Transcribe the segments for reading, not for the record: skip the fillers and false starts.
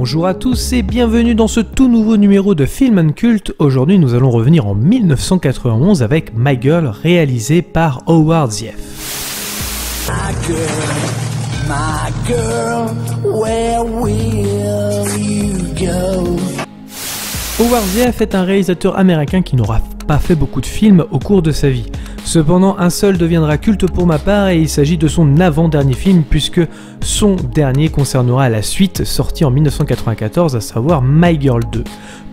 Bonjour à tous et bienvenue dans ce tout nouveau numéro de Film & Cult. Aujourd'hui nous allons revenir en 1991 avec My Girl réalisé par Howard Zieff. My girl, where will you go? Howard Zieff est un réalisateur américain qui n'aura pas fait beaucoup de films au cours de sa vie. Cependant, un seul deviendra culte pour ma part et il s'agit de son avant-dernier film puisque son dernier concernera la suite sortie en 1994, à savoir My Girl 2.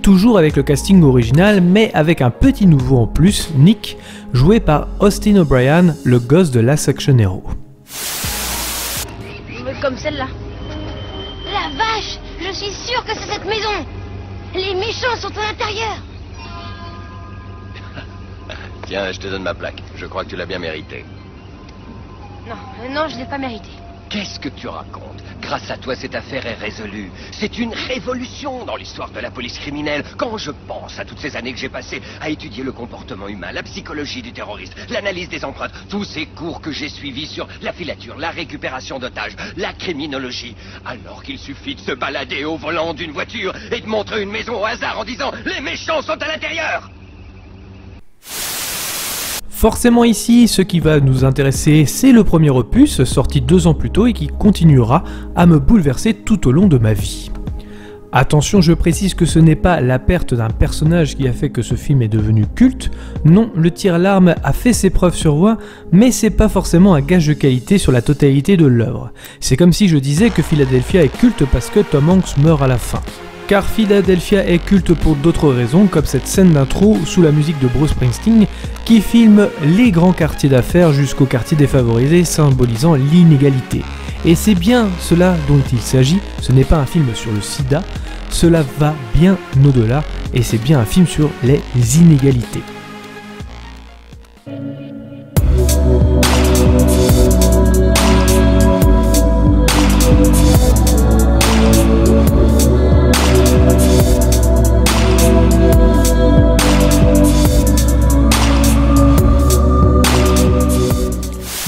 Toujours avec le casting original mais avec un petit nouveau en plus, Nick, joué par Austin O'Brien, le gosse de Last Action Hero. Comme celle-là. La vache! Je suis sûre que c'est cette maison! Les méchants sont à l'intérieur! Tiens, je te donne ma plaque. Je crois que tu l'as bien mérité. Non, je l'ai pas mérité. Qu'est-ce que tu racontes? Grâce à toi, cette affaire est résolue. C'est une révolution dans l'histoire de la police criminelle. Quand je pense à toutes ces années que j'ai passées à étudier le comportement humain, la psychologie du terroriste, l'analyse des empreintes, tous ces cours que j'ai suivis sur la filature, la récupération d'otages, la criminologie, alors qu'il suffit de se balader au volant d'une voiture et de montrer une maison au hasard en disant « Les méchants sont à l'intérieur !» Forcément ici, ce qui va nous intéresser, c'est le premier opus, sorti 2 ans plus tôt et qui continuera à me bouleverser tout au long de ma vie. Attention, je précise que ce n'est pas la perte d'un personnage qui a fait que ce film est devenu culte, non, le tire-larme a fait ses preuves sur moi, mais c'est pas forcément un gage de qualité sur la totalité de l'œuvre. C'est comme si je disais que Philadelphia est culte parce que Tom Hanks meurt à la fin. Car Philadelphia est culte pour d'autres raisons, comme cette scène d'intro sous la musique de Bruce Springsteen qui filme les grands quartiers d'affaires jusqu'aux quartiers défavorisés, symbolisant l'inégalité. Et c'est bien cela dont il s'agit, ce n'est pas un film sur le sida, cela va bien au-delà, et c'est bien un film sur les inégalités.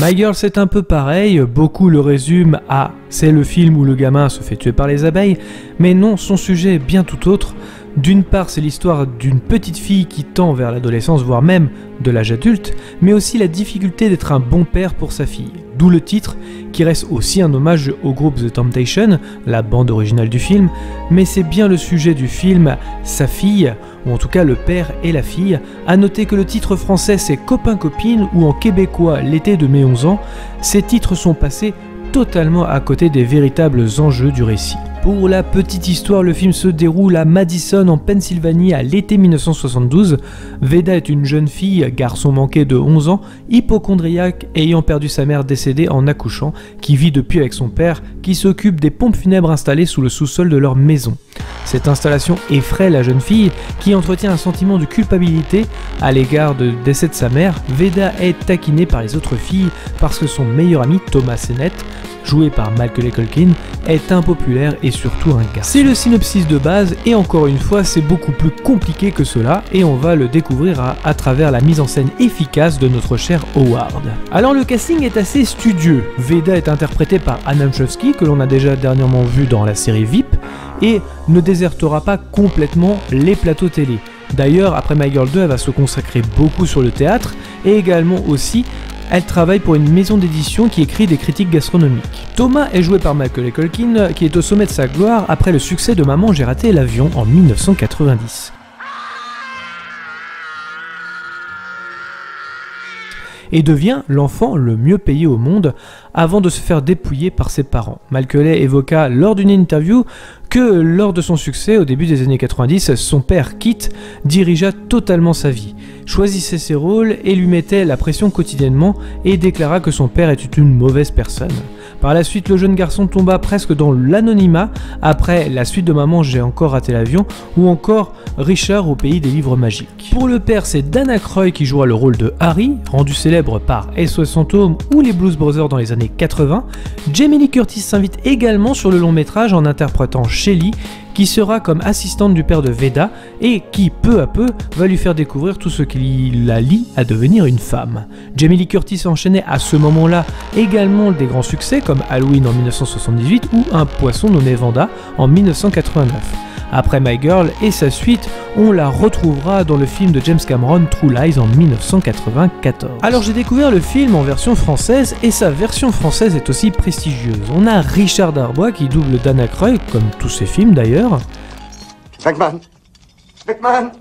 My Girl c'est un peu pareil, beaucoup le résument à « c'est le film où le gamin se fait tuer par les abeilles », mais non, son sujet est bien tout autre. D'une part, c'est l'histoire d'une petite fille qui tend vers l'adolescence, voire même de l'âge adulte, mais aussi la difficulté d'être un bon père pour sa fille. D'où le titre, qui reste aussi un hommage au groupe The Temptations, la bande originale du film, mais c'est bien le sujet du film, sa fille, ou en tout cas le père et la fille. À noter que le titre français c'est Copain-Copine, ou en québécois L'été de mes 11 ans, ces titres sont passés totalement à côté des véritables enjeux du récit. Pour la petite histoire, le film se déroule à Madison en Pennsylvanie à l'été 1972. Veda est une jeune fille, garçon manqué de 11 ans, hypocondriaque ayant perdu sa mère décédée en accouchant, qui vit depuis avec son père, qui s'occupe des pompes funèbres installées sous le sous-sol de leur maison. Cette installation effraie la jeune fille, qui entretient un sentiment de culpabilité à l'égard du décès de sa mère. Veda est taquinée par les autres filles parce que son meilleur ami Thomas Sennett, joué par Macaulay Culkin, est impopulaire et surtout un gars. C'est le synopsis de base et encore une fois c'est beaucoup plus compliqué que cela et on va le découvrir à travers la mise en scène efficace de notre cher Howard. Alors le casting est assez studieux. Veda est interprétée par Anna Mchowski que l'on a déjà dernièrement vu dans la série VIP et ne désertera pas complètement les plateaux télé. D'ailleurs après My Girl 2 elle va se consacrer beaucoup sur le théâtre et également aussi elle travaille pour une maison d'édition qui écrit des critiques gastronomiques. Thomas est joué par Macaulay Culkin qui est au sommet de sa gloire après le succès de Maman j'ai raté l'avion en 1990. Et devient l'enfant le mieux payé au monde avant de se faire dépouiller par ses parents. Macaulay évoqua lors d'une interview que lors de son succès au début des années 90, son père Kit dirigea totalement sa vie, choisissait ses rôles et lui mettait la pression quotidiennement et déclara que son père était une mauvaise personne. Par la suite, le jeune garçon tomba presque dans l'anonymat après la suite de Maman j'ai encore raté l'avion ou encore Richard au pays des livres magiques. Pour le père, c'est Dan Aykroyd qui jouera le rôle de Harry, rendu célèbre par SOS Fantôme ou les Blues Brothers dans les années 80. Jamie Lee Curtis s'invite également sur le long métrage en interprétant Shelly, qui sera comme assistante du père de Veda et qui, peu à peu, va lui faire découvrir tout ce qui la lie à devenir une femme. Jamie Lee Curtis enchaînait à ce moment-là également des grands succès comme Halloween en 1978 ou Un poisson nommé Vanda en 1989. Après My Girl et sa suite, on la retrouvera dans le film de James Cameron True Lies en 1994. Alors j'ai découvert le film en version française et sa version française est aussi prestigieuse. On a Richard Darbois qui double Dan Aykroyd, comme tous ses films d'ailleurs. Beckman! Beckman!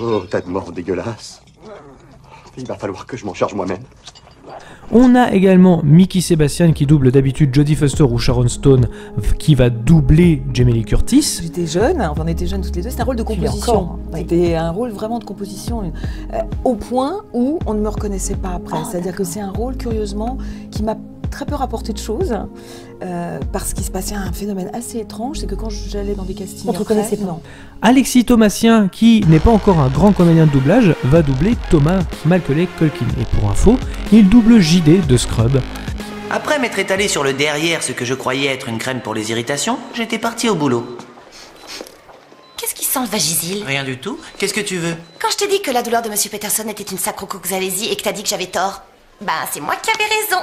Oh, tas de mort dégueulasse. Il va falloir que je m'en charge moi-même. On a également Mickey Sebastian qui double d'habitude Jodie Foster ou Sharon Stone qui va doubler Jamie Lee Curtis. J'étais jeune, enfin, on était jeunes toutes les deux, c'était un rôle de composition. C'était un rôle vraiment de composition au point où on ne me reconnaissait pas après. C'est-à-dire que c'est un rôle curieusement qui m'a très peu rapporté de choses parce qu'il se passait un phénomène assez étrange, c'est que quand j'allais dans des castings, on ne reconnaissait pas. Alexis Thomasien, qui n'est pas encore un grand comédien de doublage, va doubler Thomas Macaulay Culkin. Et pour info, il double JD de Scrubs. Après m'être étalé sur le derrière ce que je croyais être une crème pour les irritations, j'étais parti au boulot. Qu'est-ce qui sent le Vagisil? Rien du tout. Qu'est-ce que tu veux? Quand je t'ai dit que la douleur de Monsieur Peterson était une sacro-coxalésie et que t'as dit que j'avais tort, bah c'est moi qui avais raison.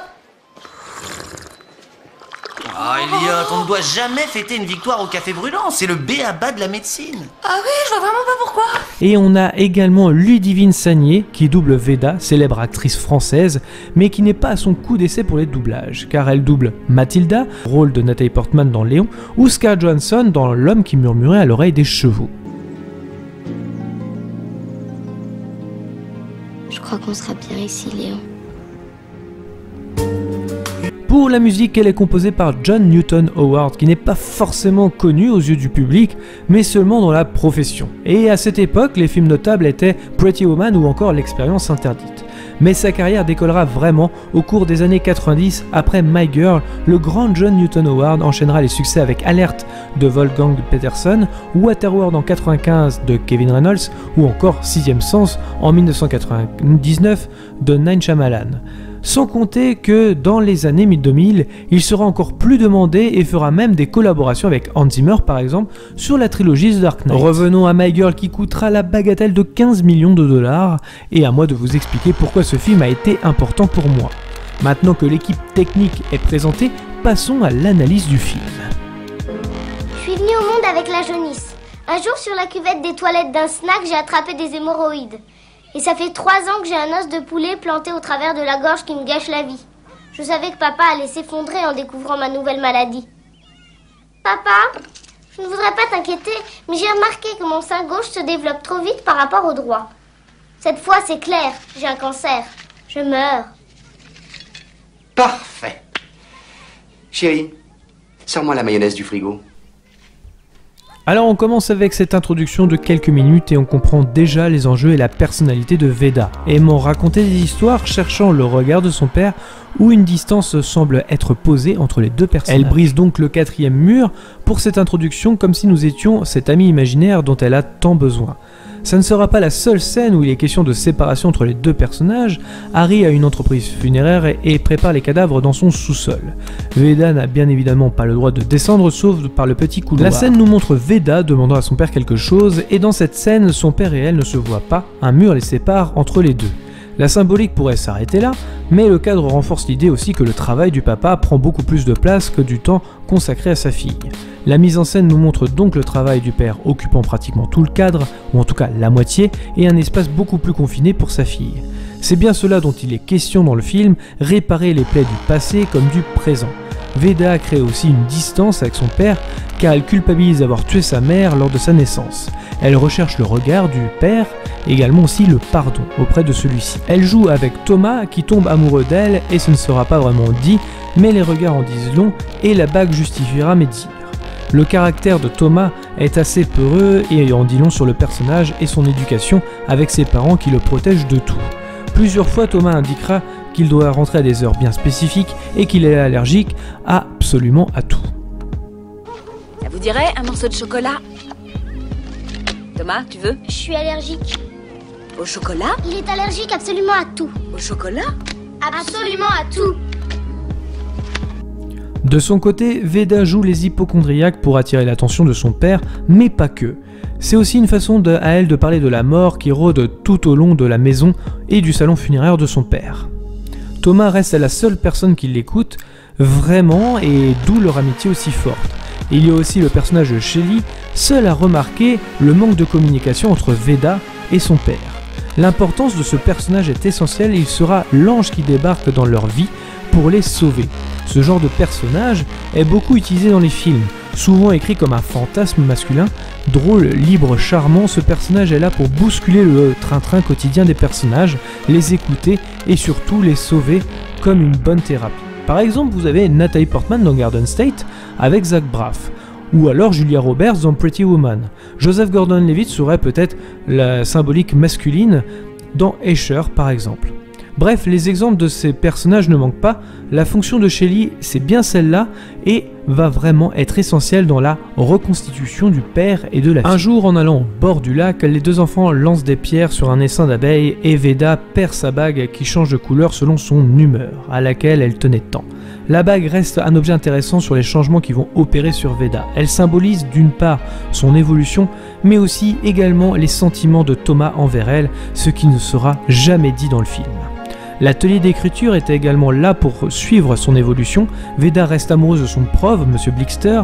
Ah, Elliot, on ne doit jamais fêter une victoire au café brûlant, c'est le b.a.-ba de la médecine. Ah oui, je vois vraiment pas pourquoi. Et on a également Ludivine Sagnier qui double Veda, célèbre actrice française, mais qui n'est pas à son coup d'essai pour les doublages, car elle double Mathilda, rôle de Nathalie Portman dans Léon, ou Scarlett Johansson dans L'homme qui murmurait à l'oreille des chevaux. Je crois qu'on sera bien ici, Léon. Pour la musique, elle est composée par John Newton Howard, qui n'est pas forcément connu aux yeux du public, mais seulement dans la profession. Et à cette époque, les films notables étaient Pretty Woman ou encore L'Expérience Interdite. Mais sa carrière décollera vraiment au cours des années 90. Après My Girl, le grand John Newton Howard enchaînera les succès avec Alert de Wolfgang Peterson, Waterworld en 95 de Kevin Reynolds, ou encore Sixième Sens en 1999 de Night Shyamalan. Sans compter que dans les années 2000, il sera encore plus demandé et fera même des collaborations avec Hans Zimmer par exemple sur la trilogie The Dark Knight. Revenons à My Girl qui coûtera la bagatelle de 15 millions de dollars et à moi de vous expliquer pourquoi ce film a été important pour moi. Maintenant que l'équipe technique est présentée, passons à l'analyse du film. Je suis venue au monde avec la jaunisse. Un jour sur la cuvette des toilettes d'un snack, j'ai attrapé des hémorroïdes. Et ça fait 3 ans que j'ai un os de poulet planté au travers de la gorge qui me gâche la vie. Je savais que papa allait s'effondrer en découvrant ma nouvelle maladie. Papa, je ne voudrais pas t'inquiéter, mais j'ai remarqué que mon sein gauche se développe trop vite par rapport au droit. Cette fois, c'est clair, j'ai un cancer. Je meurs. Parfait. Chérie, sors-moi la mayonnaise du frigo. Alors on commence avec cette introduction de quelques minutes et on comprend déjà les enjeux et la personnalité de Veda, aimant raconter des histoires, cherchant le regard de son père, où une distance semble être posée entre les deux personnages. Elle brise donc le 4e mur pour cette introduction comme si nous étions cet ami imaginaire dont elle a tant besoin. Ça ne sera pas la seule scène où il est question de séparation entre les deux personnages. Harry a une entreprise funéraire et prépare les cadavres dans son sous-sol. Veda n'a bien évidemment pas le droit de descendre sauf par le petit couloir. La scène nous montre Veda demandant à son père quelque chose et dans cette scène, son père et elle ne se voient pas, un mur les sépare entre les deux. La symbolique pourrait s'arrêter là, mais le cadre renforce l'idée aussi que le travail du papa prend beaucoup plus de place que du temps consacré à sa fille. La mise en scène nous montre donc le travail du père occupant pratiquement tout le cadre, ou en tout cas la moitié, et un espace beaucoup plus confiné pour sa fille. C'est bien cela dont il est question dans le film, réparer les plaies du passé comme du présent. Veda crée aussi une distance avec son père car elle culpabilise d'avoir tué sa mère lors de sa naissance. Elle recherche le regard du père, également aussi le pardon auprès de celui-ci. Elle joue avec Thomas qui tombe amoureux d'elle et ce ne sera pas vraiment dit, mais les regards en disent long et la bague justifiera mes dires. Le caractère de Thomas est assez peureux et en dit long sur le personnage et son éducation avec ses parents qui le protègent de tout. Plusieurs fois Thomas indiquera qu'il doit rentrer à des heures bien spécifiques et qu'il est allergique absolument à tout. Ça vous dirait un morceau de chocolat? Thomas, tu veux? Je suis allergique. Au chocolat? Il est allergique absolument à tout. Au chocolat? Absolument à tout. De son côté, Veda joue les hypocondriaques pour attirer l'attention de son père, mais pas que. C'est aussi une façon à elle de parler de la mort qui rôde tout au long de la maison et du salon funéraire de son père. Thomas reste la seule personne qui l'écoute, vraiment, et d'où leur amitié aussi forte. Il y a aussi le personnage de Shelly, seul à remarquer le manque de communication entre Veda et son père. L'importance de ce personnage est essentielle, il sera l'ange qui débarque dans leur vie pour les sauver. Ce genre de personnage est beaucoup utilisé dans les films, souvent écrit comme un fantasme masculin. Drôle, libre, charmant, ce personnage est là pour bousculer le train-train quotidien des personnages, les écouter et surtout les sauver comme une bonne thérapie. Par exemple, vous avez Natalie Portman dans Garden State avec Zach Braff, ou alors Julia Roberts dans Pretty Woman. Joseph Gordon-Levitt serait peut-être la symbolique masculine dans Escher par exemple. Bref, les exemples de ces personnages ne manquent pas, la fonction de Shelly c'est bien celle-là et va vraiment être essentielle dans la reconstitution du père et de la fille. Un jour en allant au bord du lac, les deux enfants lancent des pierres sur un essaim d'abeilles et Veda perd sa bague qui change de couleur selon son humeur, à laquelle elle tenait tant. La bague reste un objet intéressant sur les changements qui vont opérer sur Veda. Elle symbolise d'une part son évolution, mais aussi également les sentiments de Thomas envers elle, ce qui ne sera jamais dit dans le film. L'atelier d'écriture était également là pour suivre son évolution. Veda reste amoureuse de son prof, Monsieur Blixter,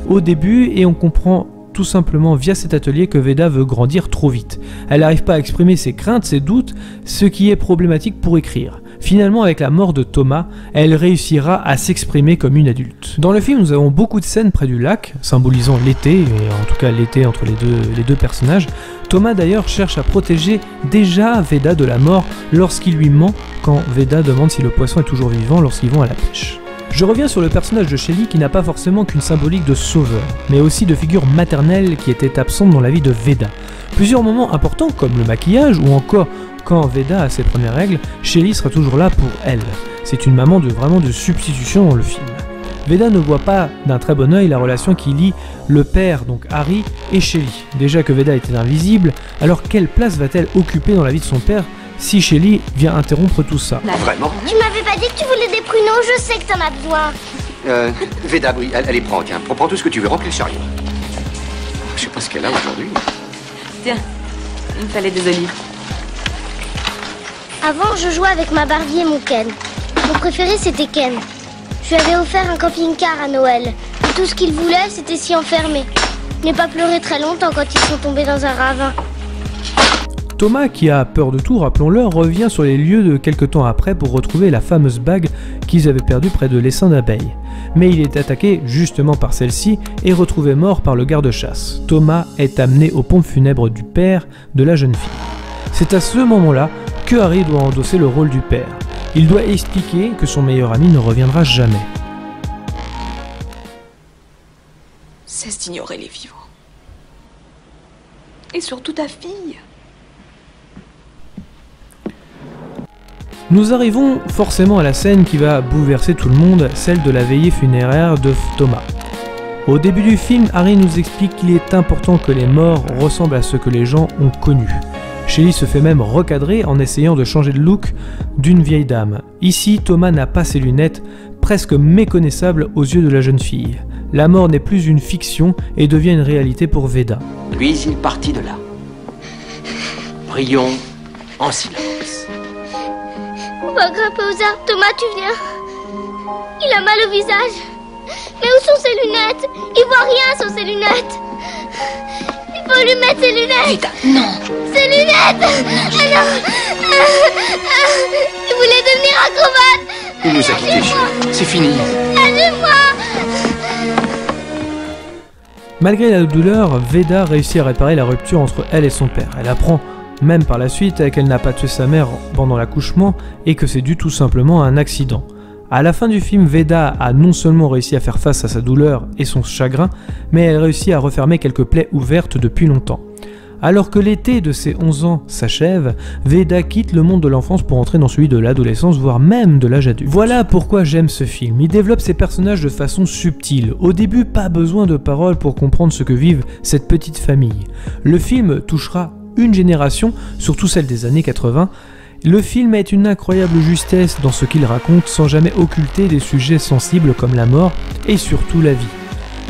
au début, et on comprend tout simplement via cet atelier que Veda veut grandir trop vite. Elle n'arrive pas à exprimer ses craintes, ses doutes, ce qui est problématique pour écrire. Finalement, avec la mort de Thomas, elle réussira à s'exprimer comme une adulte. Dans le film, nous avons beaucoup de scènes près du lac, symbolisant l'été, et en tout cas l'été entre les deux personnages. Thomas d'ailleurs cherche à protéger déjà Veda de la mort lorsqu'il lui ment, quand Veda demande si le poisson est toujours vivant lorsqu'ils vont à la pêche. Je reviens sur le personnage de Shelly qui n'a pas forcément qu'une symbolique de sauveur, mais aussi de figure maternelle qui était absente dans la vie de Veda. Plusieurs moments importants comme le maquillage ou encore quand Veda a ses premières règles, Shelly sera toujours là pour elle. C'est une maman vraiment de substitution dans le film. Veda ne voit pas d'un très bon œil la relation qui lie le père, donc Harry, et Shelly. Déjà que Veda était invisible, alors quelle place va-t-elle occuper dans la vie de son père si Shelly vient interrompre tout ça? Vraiment? Tu m'avais pas dit que tu voulais des pruneaux, je sais que t'en as besoin. Veda, oui, allez, prends, tiens, prends tout ce que tu veux, remplis le chariot. Je sais pas ce qu'elle a aujourd'hui. Tiens, il me fallait des olives. Avant, je jouais avec ma Barbie et mon Ken. Mon préféré, c'était Ken. Je lui avais offert un camping-car à Noël. Et tout ce qu'il voulait, c'était s'y enfermer. Ne pas pleurer très longtemps quand ils sont tombés dans un ravin. Thomas, qui a peur de tout, rappelons-le, revient sur les lieux de quelque temps après pour retrouver la fameuse bague qu'ils avaient perdue près de l'essaim d'abeilles. Mais il est attaqué justement par celle-ci et retrouvé mort par le garde-chasse. Thomas est amené aux pompes funèbres du père de la jeune fille. C'est à ce moment-là que Harry doit endosser le rôle du père. Il doit expliquer que son meilleur ami ne reviendra jamais. Cesse d'ignorer les vivants. Et surtout ta fille. Nous arrivons forcément à la scène qui va bouleverser tout le monde, celle de la veillée funéraire de Thomas. Au début du film, Harry nous explique qu'il est important que les morts ressemblent à ceux que les gens ont connus. Shelly se fait même recadrer en essayant de changer de look d'une vieille dame. Ici, Thomas n'a pas ses lunettes, presque méconnaissables aux yeux de la jeune fille. La mort n'est plus une fiction et devient une réalité pour Veda. Puis il partit de là. Prions en silence. On va grimper aux arbres. Thomas, tu viens? Il a mal au visage. Mais où sont ses lunettes? Il voit rien sans ses lunettes. Il faut lui mettre ses lunettes. Veda, non. Ses lunettes. Alors, il voulait devenir acrobate. Il nous a quittés, Shelly. C'est fini. Aidez-moi. Malgré la douleur, Veda réussit à réparer la rupture entre elle et son père. Elle apprend même par la suite qu'elle n'a pas tué sa mère pendant l'accouchement et que c'est dû tout simplement à un accident. À la fin du film, Veda a non seulement réussi à faire face à sa douleur et son chagrin, mais elle réussit à refermer quelques plaies ouvertes depuis longtemps. Alors que l'été de ses 11 ans s'achève, Veda quitte le monde de l'enfance pour entrer dans celui de l'adolescence, voire même de l'âge adulte. Voilà pourquoi j'aime ce film. Il développe ses personnages de façon subtile. Au début, pas besoin de paroles pour comprendre ce que vivent cette petite famille. Le film touchera une génération, surtout celle des années 80. Le film est une incroyable justesse dans ce qu'il raconte sans jamais occulter des sujets sensibles comme la mort et surtout la vie.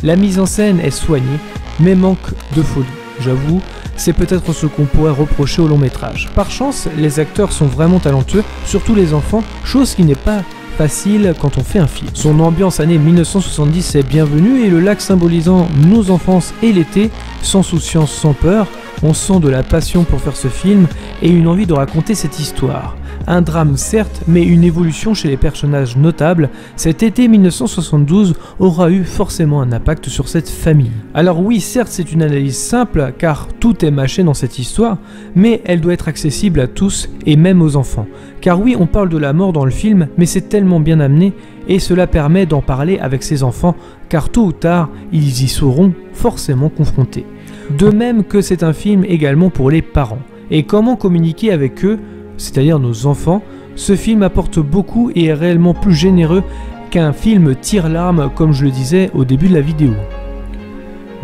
La mise en scène est soignée, mais manque de folie. J'avoue, c'est peut-être ce qu'on pourrait reprocher au long métrage. Par chance, les acteurs sont vraiment talentueux, surtout les enfants, chose qui n'est pas facile quand on fait un film. Son ambiance année 1970 est bienvenue et le lac symbolisant nos enfances et l'été, sans souciance, sans peur, on sent de la passion pour faire ce film et une envie de raconter cette histoire. Un drame certes, mais une évolution chez les personnages notables. Cet été 1972 aura eu forcément un impact sur cette famille. Alors oui, certes c'est une analyse simple car tout est mâché dans cette histoire, mais elle doit être accessible à tous et même aux enfants. Car oui, on parle de la mort dans le film, mais c'est tellement bien amené et cela permet d'en parler avec ses enfants car tôt ou tard, ils y seront forcément confrontés. De même que c'est un film également pour les parents. Et comment communiquer avec eux, c'est-à-dire nos enfants, ce film apporte beaucoup et est réellement plus généreux qu'un film tire-larme comme je le disais au début de la vidéo.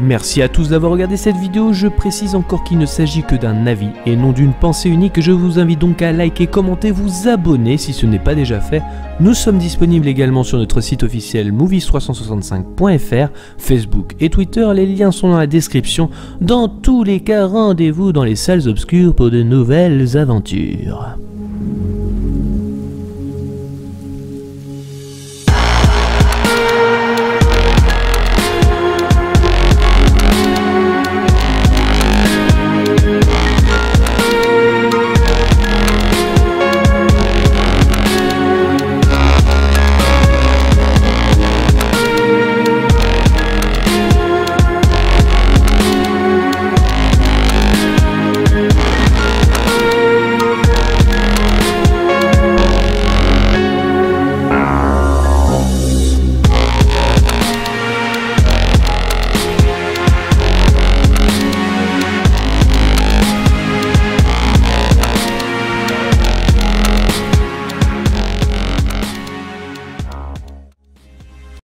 Merci à tous d'avoir regardé cette vidéo, je précise encore qu'il ne s'agit que d'un avis et non d'une pensée unique, je vous invite donc à liker, commenter, vous abonner si ce n'est pas déjà fait. Nous sommes disponibles également sur notre site officiel movies365.fr, Facebook et Twitter, les liens sont dans la description. Dans tous les cas, rendez-vous dans les salles obscures pour de nouvelles aventures.